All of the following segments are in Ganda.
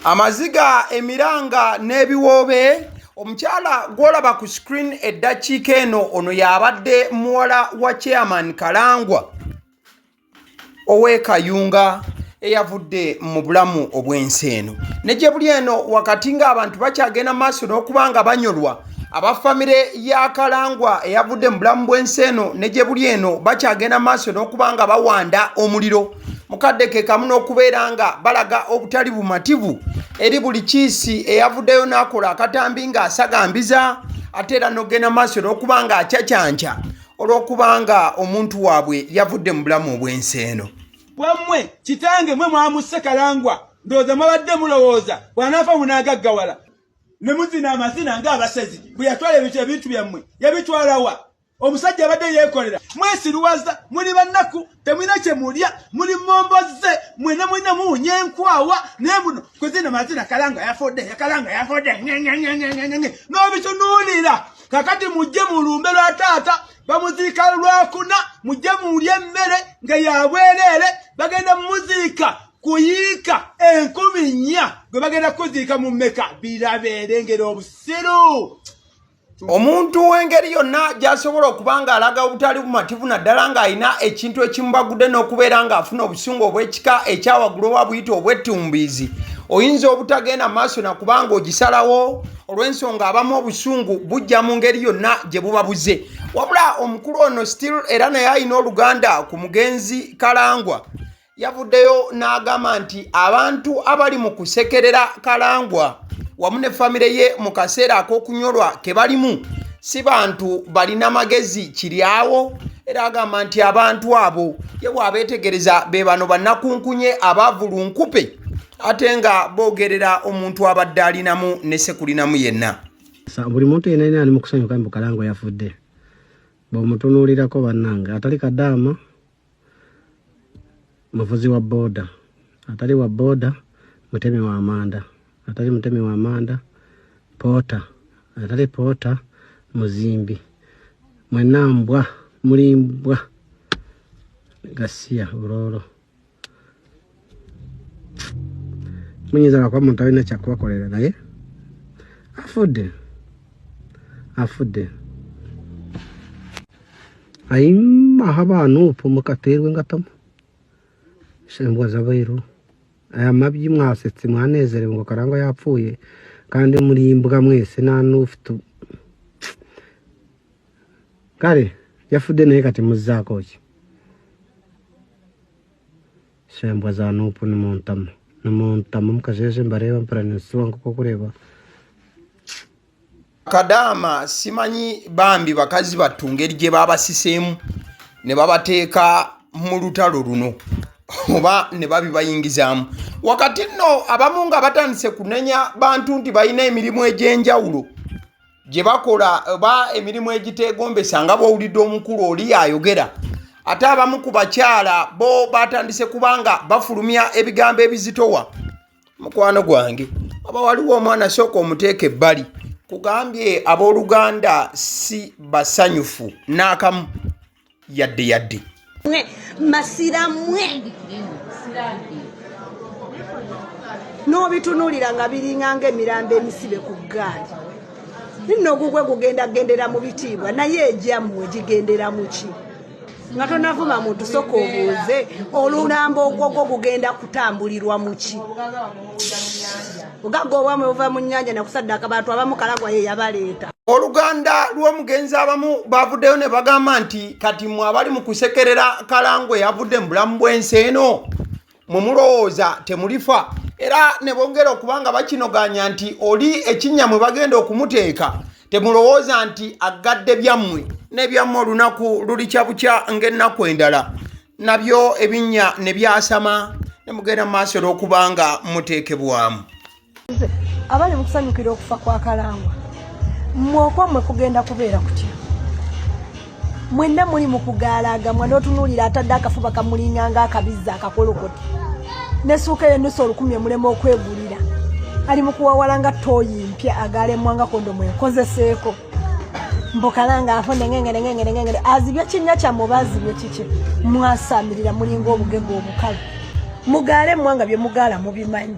Amaziga emiranga n'ebiwoobe omukyala gwolaba ku screen eddakiika eno ono yabadde muwala wa chairman Kalangwa ow'e Kayunga eyavudde mu bulamu obw'ensi eno. Ne gye buli eno wakati ng'abantu bakyagenda maaso n'okubanga banyolwa abafamire ya Kalangwa eyavudde mu bulamu bw'ensi eno ne gye buli eno bakyagenda maaso n'okubanga bawanda omuliro mukadde ke kamu n'okubeera nga balaga obutali bumativu eri buli kiisi eyavuddeyo n'akola akatambi ng'asagambiza ate era n'ogenda maaso n'okubanga akyacyanca olw'okubanga omuntu waabwe yavudde mu bulamu obw'ensi eno. Wamwe kitange mwe mwamusse Kalangwa ndowooza mwabadde mulowooza bw'anaafa munaagaggawala ne muzina amazina ng'abasezi bwe yatwala ebintu byammwe yabitwala wa? Omusajja abadde yeekolera mwesiruwaza muli bannaku temulina kye mulya muli momboze mwena muwunya enkwawa naye muno kuzina mazina Kalangwa yafudde n'obitunuulira kakati mujje mulumbe lwa taata bamuziika lwakuna mujje mulye emmere nga yabwereere bagenda mumuziika kuyiika 14 gwe bagenda kuziika mu Meka birabeerengera obusiru. Omuntu w'engeri yonna gy'asobola okubanga alaga obutali bumativu naddala ng'alina ekintu ekimubagudde n'okubeera ng'afuna obusungu obw'ekika ekyawaggulu oba buyita obw'ettumbiizi oyinza obutagenda maaso nakubanga ogisalawo olw'ensonga abamu obusungu bujja mu ngeri yonna gye buba buze. Wabula omukulu ono still era naye alina oluganda ku mugenzi Kalangwa yavuddeyo n'agamba nti abantu abali mu kusekerera Kalangwa wamu ne famire ye mu kaseera ak'okunyolwa ke balimu si bantu balina magezi kiryawo era agamba nti abantu abo ye bw'abeetegereza be bano bannakunkunye abaavulunkupe ate nga boogerera omuntu abadde alinamu ne sekulinamu yenna. Buli muntu yenna ali mu kusanyuka mbu Kalangwa yafudde bw'omutunuulirako bannange atali Kadaama muvuzi wa booda atali wa booda mutemi wa Amanda atali mutemi wa Amanda Poota atali Poota muzimbi mwenna mbwa mulimbwa Gasiya Bulolo munyiza bakwa muntu alina kyakubakolera naye afudde ayima habanuupu mukaterwe ngatamu shembwa zabairu aya mabyi mwasetse mwanezerewe ngo Kalangwa yapfuye kandi muri imbwa mwese nta n'ufite kare yafudde naye kati muzako ki shembwa za nupu ni montamu mukajeje mbareba mpara nsuwa nkoko kureba. Kadaama simanyi bambi bakazi battu ngeri gye babasiseemu ne babateeka mu lutalo luno oba ne babibayingizaamu wakati nno abamu nga batandise kunenya bantu nti balina emirimu egy'enjawulo gye bakola oba emirimu egiteegombesa nga bw'owulidde omukulu oli ayogera ate abamu ku bakyala bo batandise kubanga bafulumya ebigambo ebizitowa. Mukwano gwange aba waliwo omwana sooka omuteeka ebbali kugambye abooluganda si basanyufu n'akamu yadde masira mwe n'obitunuulira nga biringa ng'emirambo emisibe ku ggaali nno gugwe gugendagendera mu bitiibwa naye egyammwe gigendera mu ki nga tonavuma muntu soka obuuze olulambo ogwogwo gugenda kutambulirwa mu ki ogagga obwamwe buva mu nnyanja nakusaddaaka abantu abamu Kalangwa ye yabaleeta. Oluganda lw'omugenzi abamu bavuddeyo ne bagamba nti kati mwe abali mu kusekerera Kalangwa yavudde mu bulamu bw'ensi eno mumulowooza temulifa era ne bongera okubanga bakinoganya nti oli ekinnya mwe bagenda okumuteeka temulowooza nti aggadde byammwe n'ebyammwe olunaku lulikya bukya ng'ennaku endala nabyo ebinnya ne byasama ne mugenda mu maaso olw'okubanga muteekebwamu. Abali mu kusanyukira okufa kwa Kalangwa mwe kugenda kubeera kutya mwenna muli mu kugaalaga mwana otunuulira atadde akafuba kamulinganga akabizza akakolokoti nesuuka y'ennusu 1000 mulema okwegulira ali mu kuwawala nga tooyi mpya agaalemwa nga kondomu enkozeseeko mbu Kalangwa afonde ngengere azibya kinnya kyammwe baazibye kiki mwasaamirira mulinga obugego obukalu mugaale mwanga bye mugaala mubimanyi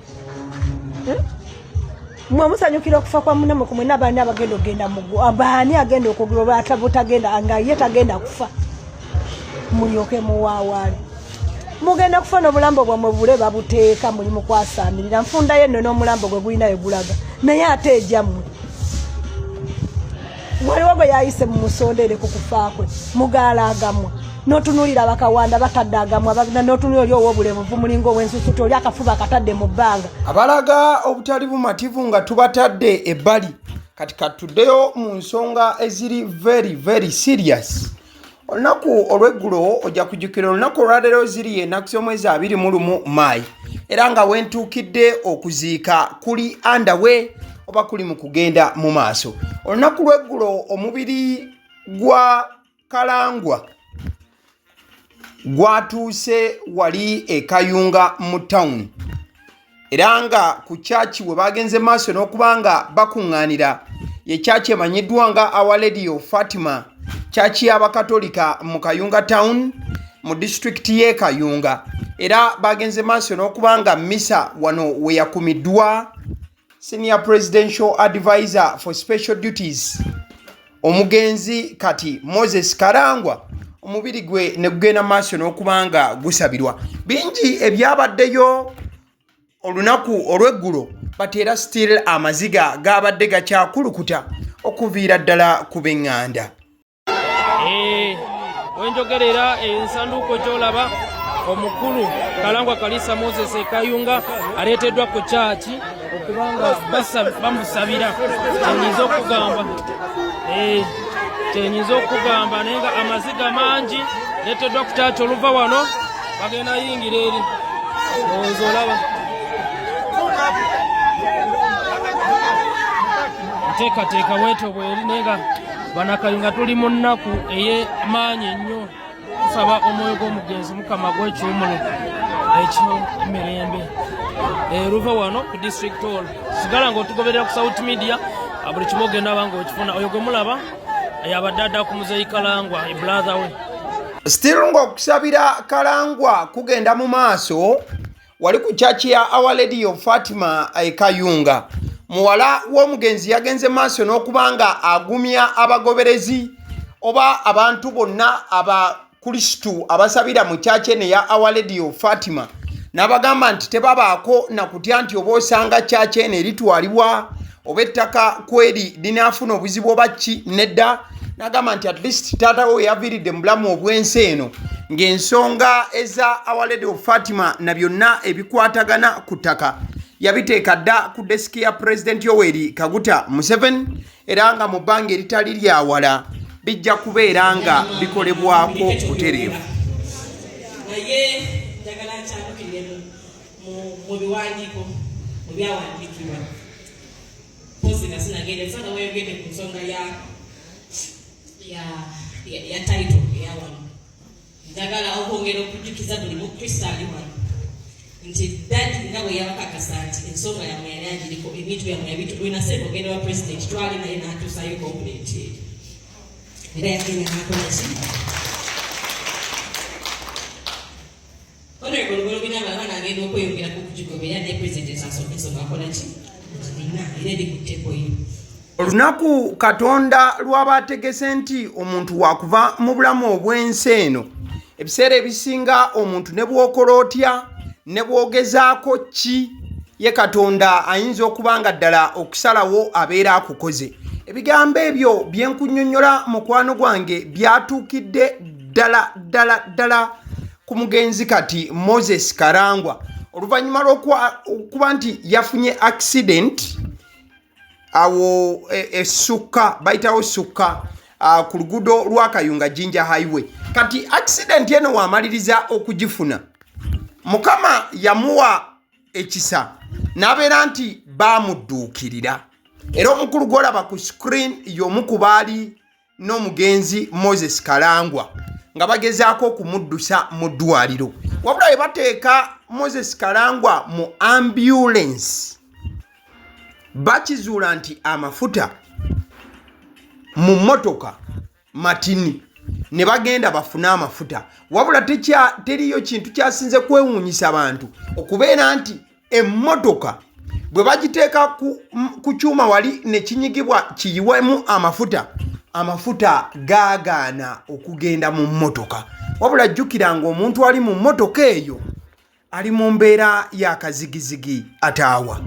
mwe musanyukira okufa kwa munne kumwe n'abaani abagenda okugenda mugu abaani agenda okugoba atabutagenda nga ye tagenda kufa mulyoke muwaawaale mugenda kufuna obulambo bwammwe bule babuteeka muli mu kwasaamirira nfunda yenno n'omulambo gwe gulinayo gulaga naye ate ejyammwe waliwo gwe yayise mu musondere ku kufa kwe mugaalagamwa n'otunuulira bakawanda batadde agamwa n'otunuulira oli ow'obulevuvu mulinga ow'ensusuti oli akafuba akatadde mu bbanga abalaga obutali bumativu nga tubatadde ebbali kati katuddeyo mu nsonga eziri very serious olunaku olw'eggulo ojja kujjukira olunaku olwaleero ziri ennaku z'omwezi 21 Maayi era nga wentuukidde okuziika kuli underway oba kuli mu kugenda mu maaso olunaku lw'eggulo omubiri gwa Kalangwa gwatuuse wali e Kayunga mu town era nga ku chaachi we bagenze maaso n'okubanga bakuŋŋaanira ye chaachi emanyiddwa nga Our Lady of Fatima chaachi y'abakatolika mu Kayunga town mu district y'e Kayunga era bagenze maaso n'okubanga misa wano we yakumiddwa Senior Presidential Advisor for Special Duties omugenzi kati Moses Karangwa omubiri gwe ne gugenda maaso n'okubanga gusabirwa bingi ebyabaddeyo olunaku olw'eggulo bateera still amaziga gabadde gakyakulukuta okuviira ddala ku b'eŋŋanda wenjogerera ensanduuko gy'olaba omukulu Kalangwa Kalisa Moses Kayunga aleeteddwa ku chaachi okubanga bamusabira kyenyinza okugamba naye nga amaziga mangi leeteddwa ku chaachi oluva wano bagenda yingira eri ozo olaba nteekateeka weeto bweri naye nga banakayunga tuli mu nnaku ey'emaanyi ennyo tusaba omwoyo gw'omugenzi mukama gw'ekiwumulo ekyo emirembe luva wano ku district hall sigala ng'otugoberera ku South Media buli kimu ogenda aba ng'okifuna oyo gwe mulaba yabadde adda ku muzeeyi Kalangwa brother we still ng'okusabira Kalangwa kugenda mu maaso wali ku chaachi ya Our Lady of Fatima e Kayunga muwala w'omugenzi yagenze maaso n'okubanga agumya abagoberezi oba abantu bonna abakristu abasabira mu chaachi eno ya Our Lady of Fatima n'abagamba nti tebabaako nakutya nti oba osanga chaachi eno eritwalibwa oba ettaka kweri linaafuna obuzibu oba ki nedda n'agamba nti at least taata we yaviiridde mu bulamu obw'ensi eno ng'ensonga eza Our Lady of Fatima na byonna ebikwatagana ku ttaka yabiteeka dda ku desiki ya President Yoweri Kaguta Museveni era nga mu bbanga eritali lyawala bijja kubeera nga bikolebwako butereevu naye njagala nkyalukirire mu biwandiiko mu byawandiikibwa pozi nga sinagende nsanga weyogedde ku nsonga ya title eyawano njagala okwongera okujjukiza buli mukristo ali wano nti dadi nga bwe yabakakasa nti ensonga yammwe yali agiriko ebintu byammwe yabitulina sente ogenda wa president twali naye n'atuusayo complaint era yagenda nakolaki honorable Golobina Baba agenda okweyongera ku kugigobera ne president ensonga akolaki nina era eri ku tebo yo olunaku Katonda lw'abategese nti omuntu wakuva mu bulamu obw'ensi eno ebiseera ebisinga omuntu ne bw'okola otya ne bw'ogezaako ki ye Katonda ayinza okuba nga ddala okusalawo abeera akukoze ebigambo ebyo bye nkunnyonnyola mukwano gwange byatuukidde ddala ku mugenzi kati Moses Karangwa oluvannyuma lw'okuba nti yafunye accident awo esukka bayitawo sukka ku luguudo lwa Kayunga Jinja Highway kati accident eno wamaliriza okugifuna Mukama yamuwa ekisa n'abeera nti baamudduukirira era omukulu gw'olaba ku screen y'omu ku baali n'omugenzi Moses Kalangwa nga bagezaako okumuddusa mu ddwaliro wabula bwe bateeka Moses Kalangwa mu ambulance bakizuula nti amafuta mu mmotoka matini ne bagenda bafune amafuta wabula teriyo kintu kyasinze kwewuunyisa abantu okubeera nti emmotoka bwe bagiteeka ku kyuma wali ne kinyigibwa kiyiwemu amafuta gaagaana okugenda mu mmotoka. Wabula jjukira ng'omuntu ali mu mmotoka eyo ali mu mbeera y'akazigizigi ataawa.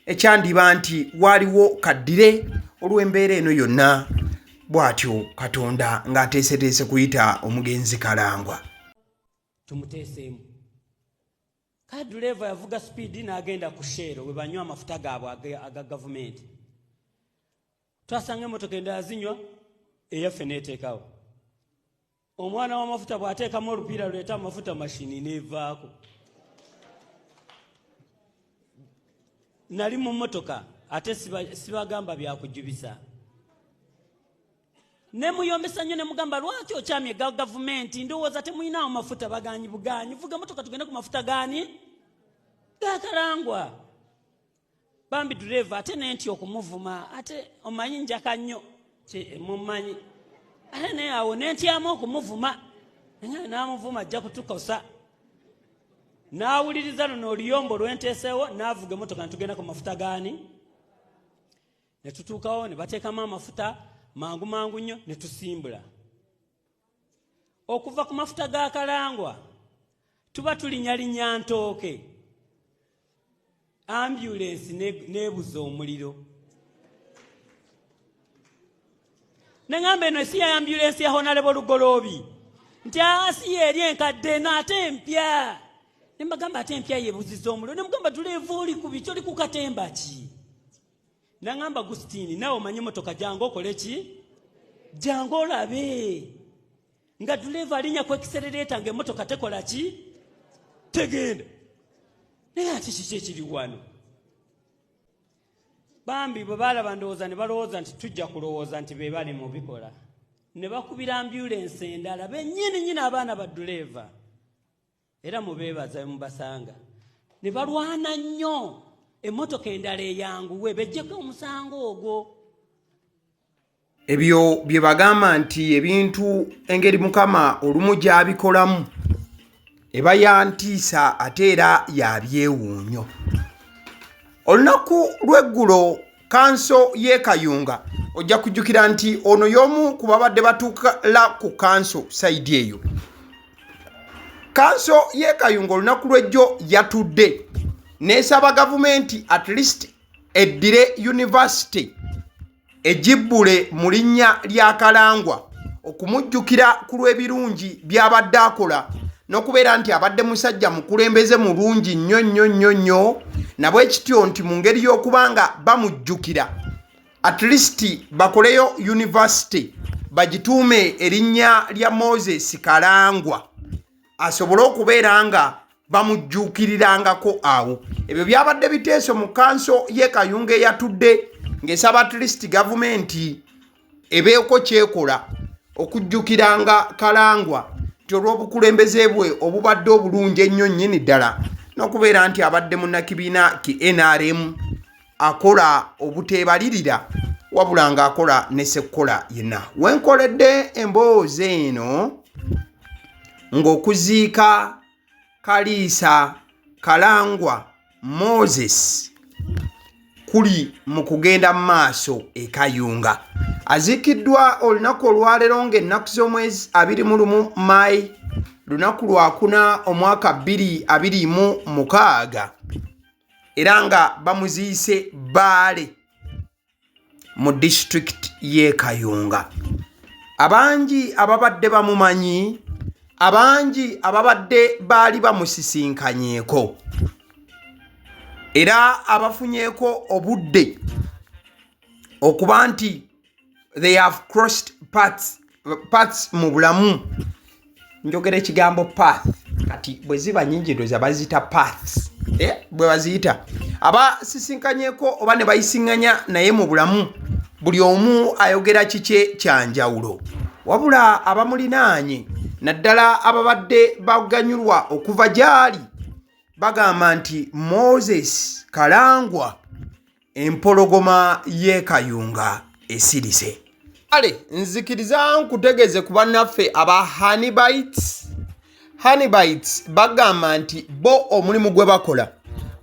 Ekyandiba nti waaliwo kaddire olw'embeera eno yonna bw'atyo Katonda ng'ateeseteese kuyita omugenzi Kalangwa. Tumuteeseemu. Kaduleva yavuga speed n'agenda ku Shell we banywa amafuta gaabwe aga gavumenti. Twasanga emmotoka endala zinywa eyaffe n'eteekawo. Omwana w'amafuta bw'ateekamu olupiira luleeta amafuta mashini n'evaako. Nali mu mmotoka ate sibagamba byakujubisa. Ne muyombesa nnyo ne mugamba lwaki okyamye gavumenti ndowooza temuyinaawo mafuta baganyi buganyi vuga motoka tugende ku mafuta gaani gakalangwa. Bambi driver ate nenti okumuvuma ate omanyi njaka nnyo mumanyi ate naye awo nentyamu okumuvuma naye n'amuvuma ajja kutukosa. N'awuliriza luno oluyombo lwenteesewo n'avuga emmotoka ne tugenda ku mafuta gaani. Ne tutuukawo ne bateekamu amafuta mangu nnyo ne tusimbula. Okuva ku mafuta ga Kalangwa tuba tulinyalinya ntooke. Ambulance nebuza omuliro. Nengamba eno si ya ambulance ya Honorable Lugoloobi nti asi eri enkadde n'ate empya. Ne mbagamba ate empya yebuziza omuliro. Ne mugamba tuleeva oli ku biki oli ku katemba ki? Nangamba Gustini nawe omanyi motoka jangu okole ki? Jangu olabe. Nga driver alinya ku accelerator ng'emmotoka tekola ki? Tegenda. Naye ati kiki ekiri wano? Bambi bwe balaba ndowooza ne balowooza nti tujja kulowooza nti be bali mu bikola. Ne bakubira ambulance endala bennyini abaana ba driver. Era mubeebaza mubasanga. Ne balwana nnyo. Emmotoka endala eyanguwe bejjeko omusango ogwo. Ebyo bye bagamba nti ebintu engeri Mukama olumu gy'abikolamu eba yantiisa ate era yabyewuunyo. Olunaku lw'eggulo kanso y'e Kayunga ojja kujjukira nti ono y'omu ku babadde batuukala ku kanso sayidi eyo. Kanso y'e Kayunga olunaku lw'ejjo yatudde n'esaba gavumenti at least eddire university ejibbule mu linnya lya Kalangwa okumujjukira ku lw'ebirungi by'abadde akola n'okubeera nti abadde musajja mukulembeze mulungi nnyo nabwe kityo nti mu ngeri y'okubanga bamujjukira at least bakoleyo university bagituume erinnya lya Moses Kalangwa asobole okubeera nga bamujjuukirirangako awo. Ebyo byabadde biteeso mu kanso y'e Kayunga eyatudde ng'esaba at least gavumenti ebeeko kyekola okujjukiranga Kalangwa nti olw'obukulembeze bwe obubadde obulungi ennyo nnyini ddala n'okubeera nti abadde munnakibiina ki NRM akola obuteebalirira wabula ng'akola ne sekkola yenna. Wenkoledde emboozi eno ng'okuziika Kaliisa Kalangwa Moses kuli mu kugenda mu maaso e Kayunga. Aziikiddwa olunaku olwaleero ng'ennaku z'omwezi 21 Maayi lunaku lwa 4 omwaka 2026 era nga bamuziise Baale mu district y'e Kayunga. Abangi ababadde bamumanyi, abangi ababadde baali bamusisinkanyeeko era abafunyeeko obudde okuba nti they have crossed paths mu bulamu. Njogera ekigambo path kati bwe ziba nnyingi ndoza baziyita paths bwe baziyita. Abasisinkanyeeko oba ne bayisiŋŋanya naye mu bulamu buli omu ayogera kikye kyanjawulo wabula abamulinaanye naddala ababadde baganyulwa okuva gy'ali bagamba nti Moses Kalangwa empologoma y'e Kayunga esirise. Ale nzikiriza nkutegeze ku bannaffe aba Honey Bites bagamba nti bo omulimu gwe bakola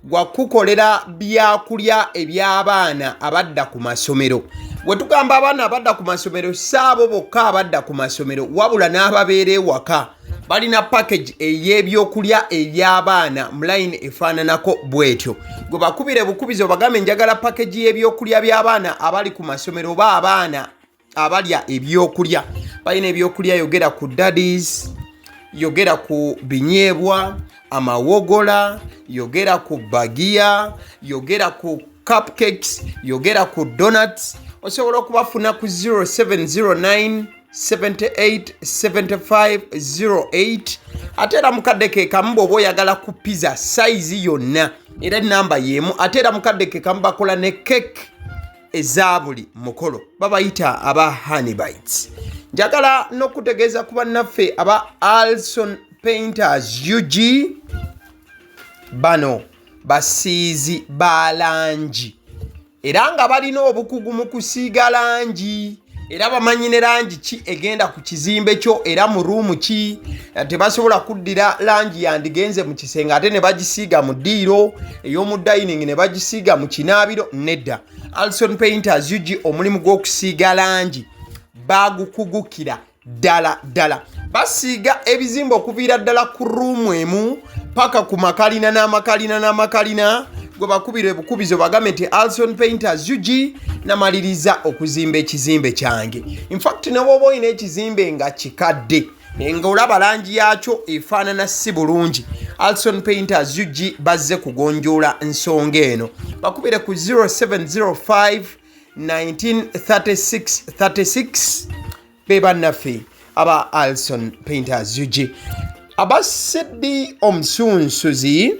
gwa kukolera byakulya eby'abaana abadda ku masomero. Bwe tugamba abaana abadda ku masomero saabo bokka abadda ku masomero wabula n'ababeera ewaka balina package ey'ebyokulya eby'abaana mu line efaananako bwetyo. Gwe bakubire bukubizo bagambe njagala package y'ebyokulya by'abaana abali ku masomero oba abaana abalya ebyokulya. Balina ebyokulya yogera ku daddies, yogera ku binyeebwa, amawogola, yogera ku bagiya, yogera ku cupcakes, yogera ku donuts. Osobola okubafuna ku 0709 78 75 08. Ate era mukadde ke kamu bw'oba oyagala ku pizza size yonna era namba yemu. Ate era mukadde ke kamu bakola ne cake eza buli mukolo babayita aba Honey Bites. Njagala n'okutegeeza ku bannaffe aba Alson Painters UG, bano basiizi ba langi era nga balina obukugu mu kusiiga langi era bamanyi ne langi ki egenda ku kizimbe kyo era mu ruumu ki. Tebasobola kuddira langi yandigenze mu kisenge ate ne bagisiiga mu ddiiro ey'omu dining ne bagisiiga mu kinaabiro. Nedda, Alson Painters UG omulimu gw'okusiiga langi bagukugukira ddala. Basiiga ebizimbe okuviira ddala ku ruumu emu paka ku makalina n'amakalina. Gwe bakubire bukubizo bagambe nti Alson Painters UG namaliriza okuzimba ekizimbe kyange. In fact ne bw'oba olina ekizimbe nga kikadde nga olaba langi yakyo efaanana si bulungi, Alson Painters UG bazze kugonjoola ensonga eno. Bakubire ku 0705 1936 36 be bannaffe aba Alson Painters UG. Aba Sedi Omusunsuzi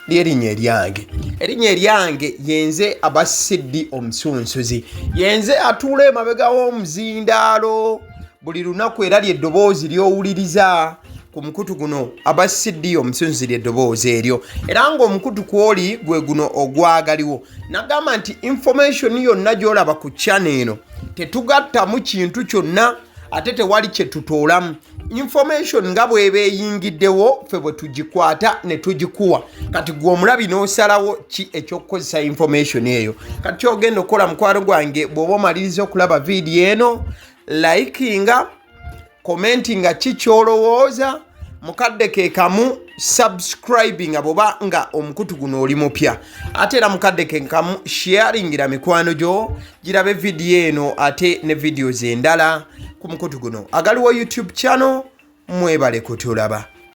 erinnya eryange yenze aba Sedi Omusunsuzi. Yenze atuula emabega w'omuzindaalo buli lunaku era ly'eddoboozi ly'owuliriza ku mukutu guno aba Sedi Omusunsuzi ly'eddoboozi eryo era ng'omukutu kwoli gwe guno ogwagaliwo. Nagamba nti information yonna gy'olaba ku channel eno tetugattamu kintu kyonna ate tewali kye tutoolamu. Information nga bw'eba eyingiddewo ffe bwe tugikwata ne tugikuwa. Kati gwe omulabi n'osalawo ki eky'okukozesa information eyo. Kati ky'ogenda okukola mukwano gwange bw'oba omaliriza okulaba vidiyo eno, likinga, commentinga ki ky'olowooza, mukadde ke kamu subscribinga bw'oba nga omukutu guno oli mupya. Ate era mukadde ke kamu sharingira mikwano gyo girabe vidiyo eno ate ne videos endala ku mukutu guno. Agaliwo YouTube channel mwebale kutulaba.